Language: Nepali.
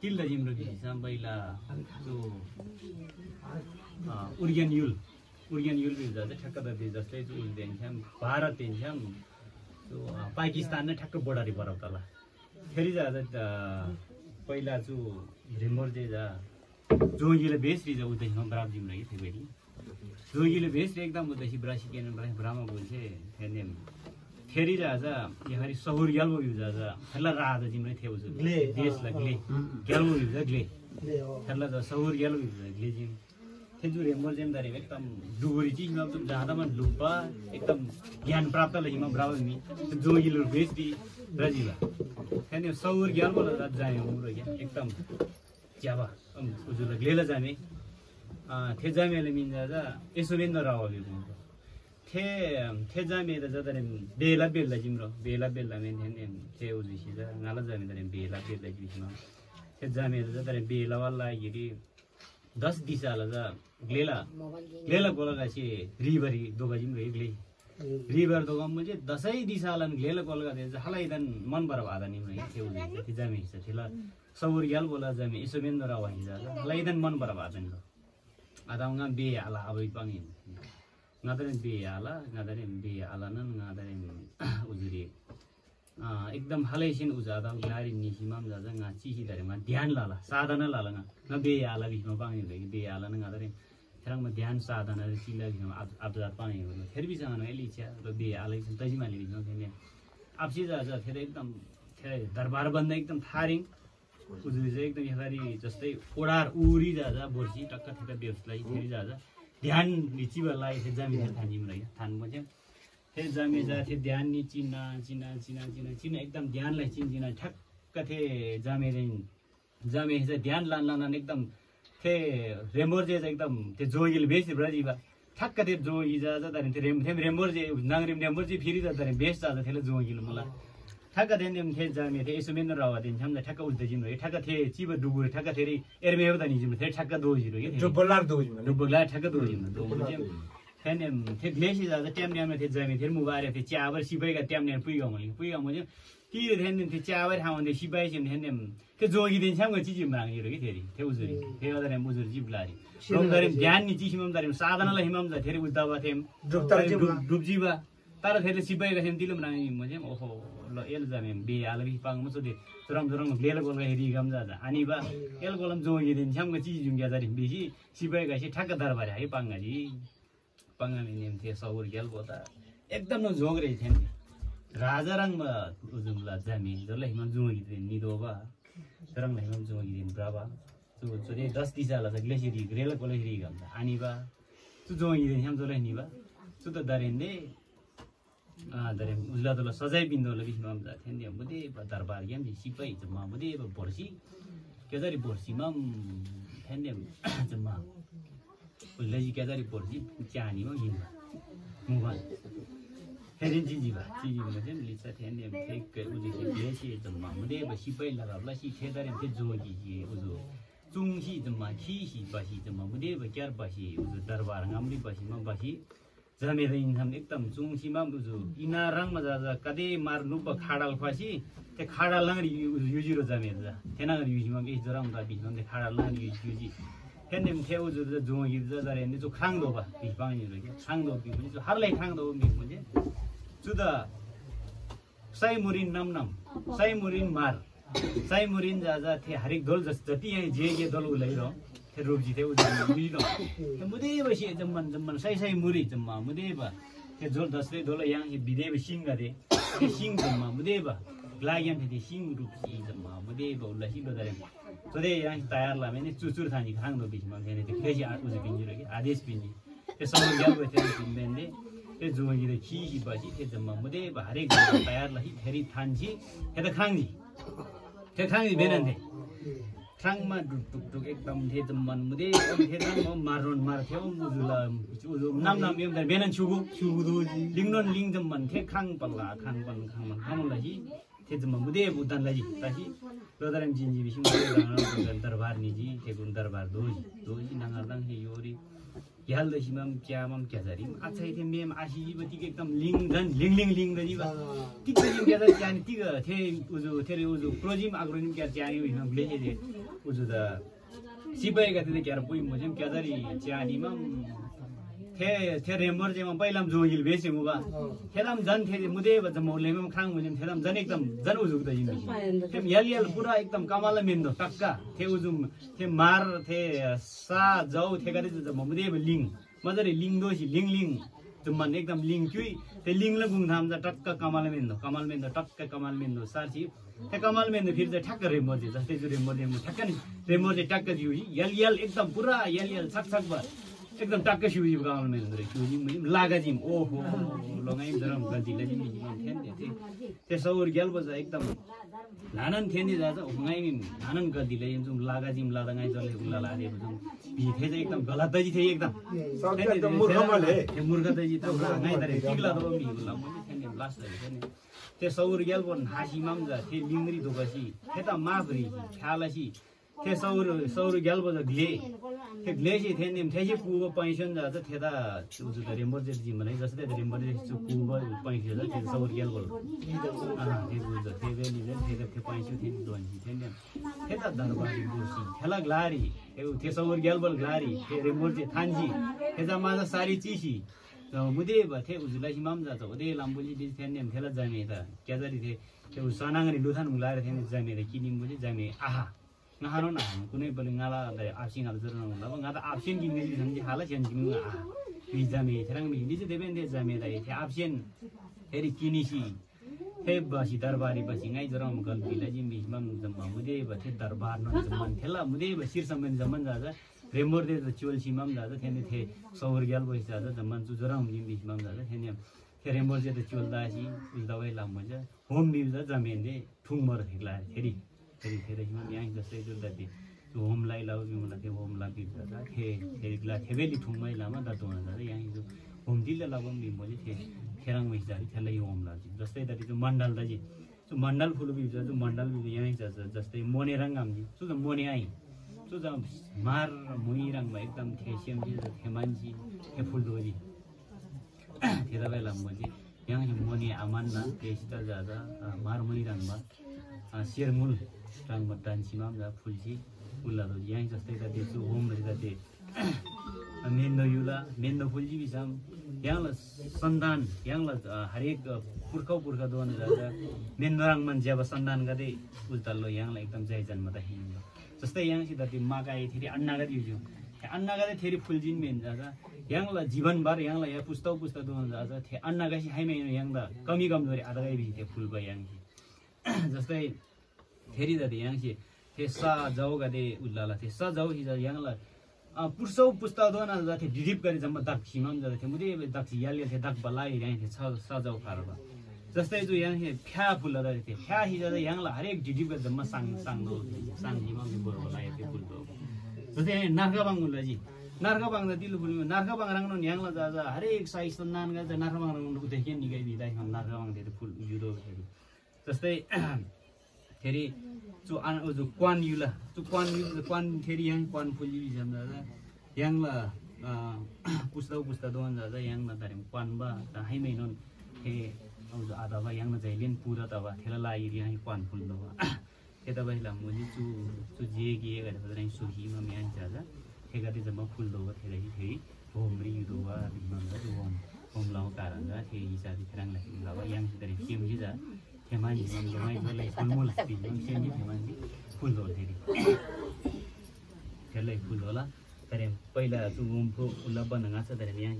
तिल्दा जिम्रो भिसा बैला जो उर्गेन युल भिजा चाहिँ ठ्याक्क त जस्तै जो देख्छौँ भारत देख्छौँ जो पाकिस्तान नै ठ्याक्क बोर्डरी बराउ तल फेरि जा पहिला जो भ्रिमर जे जा जोगीले बेस रिजा उदैमा बराबर जिम्रो कि थियो बेली जोगीले बेस एकदम उदैसी ब्रासी केन ब्राह्मण बोल्छे हेर्ने फेरि राजा यहाँ सहुर ग्याल्बो युजा जा हेर्ला राजा जिम्रै थियो देशलाई ग्ले ग्याल्बो युजा ग्ले हेर्ला जा सहुर Gyalbo युजा ग्ले gym Tezu Raymer GeM दारे एकदम डुगरी चीज में तुम ज्यादा मन लुब्बा एकदम ज्ञान प्राप्त लगी मैं ब्राह्मण में जोगीलो बेस दी राजीवा यानी सहुर ग्याल्बो ला जाने उम्रो क्या एकदम जावा उजुला ग्लेला जाने थे जामेले मिन जा यसो बेन रावले हुन्छ थे जामे त जतरे बेला जिम्रो बेला मेन हेर्ने थे उजुसी जा नाला जामे त बेला जिसमा थे जामे त जतरे बेला वाला गिरी 10 दिशाला जा ग्लेला गोलगा छि रिभरी दोगा जिम्रो ग्ले रिभर दोगा मुझे 10 दिशालन ग्लेला गोलगा दे हलाइदन मन बरबाद निम्रो थे उजुसी थे जामे छ थिला सौर ग्याल बोला जामे यसो बेन रावहि जा हलाइदन मन बरबाद नि आदांगा बे आला अबै पाङि ngadarin be ala nan ngadarin ujuri एकदम हालैसिन उजादा गाडी निसिमाम जाजा nga चिहि दरे मा ध्यान लाला साधना लाला nga बे आला बिमा पाङि लगी बे आला न ngadarin थरङ मा ध्यान साधना चिला बिमा आबजात पाङि हो फेरि बिसँग न एलिछ्या र बे आलै छ तजिमाले बिमा फेरि आपसी जाजा फेरि एकदम फेरि दरबार बन्द एकदम थारिङ उजुरी चाहिँ एकदम यहाँरी जस्तै ओडार उरी जाजा बोर्सी टक्क ठेका बेउसलाई फेरि जाजा ध्यान निचिबलाई थे जामी थानिम रह्यो थान मजे थे जामी जा थे ध्यान नि चिना एकदम ध्यानलाई चिन्जिना ठक्क थे जामे चाहिँ ध्यान लान एकदम थे रेमोर जे एकदम थे जोगिल बेस ब्राजीबा ठक्क थे जोगी जा तरे थे रेमोर जे नांगरिम रेमोर जे फेरि जा तरे बेस जा थे जोगिल मला ठक्क देन थे जामे थे यसो मेन रावा दिन हमले ठक्क उल्टे जिम रह्यो ठक्क थे चिब डुबुर ठक्क थेरि एरमेव त नि जिम थे ठक्क दोजिरो के डुबलार ठक्क दोजिम फेन थे ग्लेसी जा ट्याम न्याम थे जामे थे मुबारे थे च्यावर सिबैका ट्याम न्याम पुइगा मैले ती थेन थे च्यावर हाउने सिबाइ सिम थेन के जोगी दिन छम चिज मांगिरो के थेरि थे उजुरी थे अदरे मुजुर जिबलारी रोमदारि ध्यान नि चिसिमम दारि साधनालाई हिमम जा थेरि उदावा थेम डुबजीबा तार थेले सिबाइका थिम तिलम राङि मजे ओहो ल एल जामे बे आलबी पाङ मसोदे तुरङ लेल गोलगा हेरि गम जा अनि बा एल गोलम जोगी दिन छम चिज जुंग्या जारि बेसी सिबाइका से ठक्क दरबार है पाङाजी पाङामे नेम थे सौर गेल बोता एकदम न जोगरे थिएन राजा रङमा उजुला जामे जले हिम जोगी दिन निदोबा तुरङ हिम जोगी दिन ब्राबा तो 10 दिशाला ग्लेसिरी रेल गोल हेरि गम अनि बा तु जोगी दिन हम जले निबा तु त दरेन्ने दरे उजला दला सजाय बिन्दो लगी हिमाम जा थेन्ने मुदे दरबार याम सिपाई जम्मा मुदे बोर्सी केजारी बोर्सी मम थेन्ने जम्मा उल्लाजी केजारी बोर्सी चानी म हिम मुगा हेरिन जिजिबा मजे लिसा थेन्ने फेक उजि गेसी जम्मा मुदे सिपाई लगाबला सि खेदारे थे जोगी उजो चुङसी जम्मा खिसी बासी जम्मा मुदे क्यार बासी उजो दरबार गामली बासी म बासी जामेर इन्थम एकदम चुङसीमा बुझु इना रङमा जा कदे मार्नु प खाडाल फासी ते खाडाल लंगरी युजिरो जामेर जा थेना युजिमा के जराम दा बिजमा ते खाडाल लंगरी युजी हेन्ने थेउ जो जोगी जा रे ने जो खाङ दोबा बिपाङि रे खाङ दो बि जो हरलाई खाङ दो मि मुझे जुदा साइमुरिन नम साइमुरिन मार साइमुरिन जा थे हरेक दल जति यहाँ जे दल उलाइरो रूपजी थे उजो मुदे बसी जम्मन साई मुरी जम्मा मुदे बा के जोल दसले दोला यहाँ बिदे सिंह गरे सिंह जम्मा मुदे बा लाग्याम थे सिंह रूपजी जम्मा मुदे बा उल्ला सिंह दरे तोदे यहाँ तयार ला मैंने चुचुर थानी खाङ दो बिचमा मैंने ते फेरि उजो पिन्जी रे आदेश पिन्जी ते सब ग्याल गथे पिन्देले ते जोगी रे खी बसी ते जम्मा मुदे बा हरेक तयार ला फेरि थानजी हे त खाङजी ते खाङजी बेनन्थे ठाङमा टुक एकदम थे जम्मन मुदे थे म मारन मारथ्यो मुजुला उजो नाम एम द बेनन छुगु दो लिङनन लिङ जम्मन थे खाङ पल्ला खाङ खामलाई थे जम्म मुदे बुदान लागि ताकि प्रदरम जिन्जी बिसिम दरबार निजी थे गुन दरबार दोजी नाङारदाङ हे योरी याल दसिमम क्यामम क्याजरी अच्छा थे मेम आशी बति एकदम लिङ लिङ दजी बा टिक लिङ क्याजरी जानि टिक थे उजो प्रोजिम अग्रोनिम क्या जानि बिसिम ब्लेजे उजु द सिपाहीका त्यति क्यार पुइ मुझेम क्याजरी च्यानीमा थे रेमर जेमा पहिलाम जोगिल बेसे मुबा थेदाम जन थे मुदे बज मौलेम खाङ मुझेम थेदाम जन एकदम जन उजुक द जिमी थे यल पुरा एकदम कमाल मेन्दो टक्का थे उजुम थे मार थे सा जाउ थे गरे ज मुदे लिङ मजरे लिङ दोसी लिङ जुम्मन एकदम लिङ क्युइ ते लिङ ल गुङ धाम ज टक्का कमाल मेन्दो टक्का कमाल मेन्दो सार्ची ते कमाल मेन्दो फिर चाहिँ ठक्क रेमर जे जस्तै जो रेमर जे ठक्क नि रेमर जे टक्क दिउ यल एकदम पुरा यल छक ब एकदम टक्क शिवजी कमाल मेन्दो रे शिवजी मुनि लागा जिम ओहो लङाइ जरम गल्तीले जिम थिएन ते सौर ग्याल बज एकदम नानन थिएन जा उङाइ नानन गल्तीले जुम लागा जिम लादङाइ जले उला लादे जुम बिथे चाहिँ एकदम गलत दजी थिए एकदम मूर्ख दजी त उङाइ दरे किगला त बमी उला मुनि थिएन लास्ट লাগে ते सौर ग्याल बन हासीमाम जा ते लिंगरी दोगसी ते त माफरी ख्यालसी ते सौर ग्याल बज ग्ले ते ग्लेसी थे नेम थे पुगो पैसन जा थे ता उजु त रेमर जे जिम नै जस्तै रेमर जे पुगो पैसन जा ते सौर ग्याल बल ते बुझ ते बेली ते पैसन थे दोनी थे ने ते त दरबारी बोसी खेला ग्लारी ते सौर ग्याल बल ग्लारी ते रेमर जे थान्जी ते जा माजा सारी चीसी मुदे थे उजुलाई हिमाम जात उदे लाम्बुली दिस थे नेम थेला जामे त क्याजरी थे ते सनाङरी लुथान उलाएर थे जामे रे किनिम बुझे जामे आहा नहानो ना कुनै पनि ngala दा आफसिन हाल जरुन होला ngada आफसिन किन्ने संजी हाला chen किनु आ बि जामे थेराङ बि दिस देबेन दे जामे दा थे आफसिन फेरि किनिसी थे बसी दरबारी बसी ngai जरम गल बिला जिम हिमाम जम्मा मुदे थे दरबार न जमन थेला मुदे शिर सम्बन्ध जमन जा रेमर दे चोल सिमाम जा थेने थे सौर ग्याल बस जा जमन जु जरम जिम हिमाम जा थेने थे रेमर जे त चोल दासी उल दवाई लाम मजा होम बिल जा जमेन दे ठुङ मर हेला फेरि हिमाम यहाँ जस्तै जुल दति होम लाई लाउ बि मलाई थे होम ला बि जा थे ग्ला थेबेली ठुङ मै लामा द दोन जा यहाँ जो होम दिल लाबम बि मले थे खेराङ मै जा थेलै होम ला जस्तै दति जो मण्डल दजी जो मण्डल फुल बि जो मण्डल बि यहाँ जा जस्तै मोने रंगाम जी जो मोने आई जो मार मुई रंग में एकदम थे सेम जी थे मानजी थे फुल दोजी थे बेला मुझे यहाँ मोनी आमान ना थे स्टार ज्यादा मार मुई रंग में शेरमुल रंग में टांसीमा जा फुलजी उल्ला दोजी यहाँ जस्ते का देशु होम रहते मेन्नो फुलजी भी साम यहाँ ला संदान यहाँ ला हरेक पुर्खा दोन ज्यादा मेन्नो रंग में जब संदान का दे उल्टा यहाँ ला एकदम जय जन्म दा हिंदू जस्तै यहाँ सित त्यो मागाए थेरी अन्नागा दियो अन्नागा थेरी फुलजिन मेन जाजा यहाँला जीवनभर यहाँला या पुस्तक दोन जाजा थे अन्नागा सी हाइमे यहाँदा कमी गरे आधाgai बि थे फुल बय यहाँ जस्तै थेरी द यहाँ सी थे सा जाउ गदे उल्लाला थे सा जाउ हि यहाँला पुस्तक दोन जाजा थे डिडिप गरे जम्मा दक खिमम जाजा थे मुदे दक याल थे दक बलाई यहाँ थे सा जाउ खारबा जस्तै जो यहाँ फ्या फुल थे फ्या हि जाजा यहाँला हरेक डिडिप गरे जम्मा सांग जिमा बरो लाए थे फुल दो जस्तै यहाँ नारगाबाङ उल्लाजी नारगाबाङ द दिल फुल नारगाबाङ रंगनो न्याङला जाजा हरेक साइज सन्नान गा नारगाबाङ रंगनो देखिन निगाइ बिदाइ हम नारगाबाङ थे फुल युदो जस्तै फेरि जो क्वान युला क्वान फेरि यहाँ क्वान फुल जी जम्दा यहाँला पुस्ता दोन जाजा यहाँला दारिम क्वान बा हाइमै नन थे जो आधा बा यहाँ जाइलेन पूरा तबा थेला लाई यहाँ क्वान फुल दो यता बहिला मुझे चु जे गे गरे बदरै सुही म यहाँ जाजा थेगाते जम्मा फुल दो थेरै फेरि होमरी युदोवा बिमंगा जो होम लाउ कारंगा थे हिसाबी थरंग लागि लावा यहाँ दरे केम जी जा थेमानि जम्मै जलै फुलमुल बिमं सेमि थेमानि फुल दो थेरि थेलै फुल होला तरे पहिला चु उम्फो फुल बनंगा छ तरे यहाँ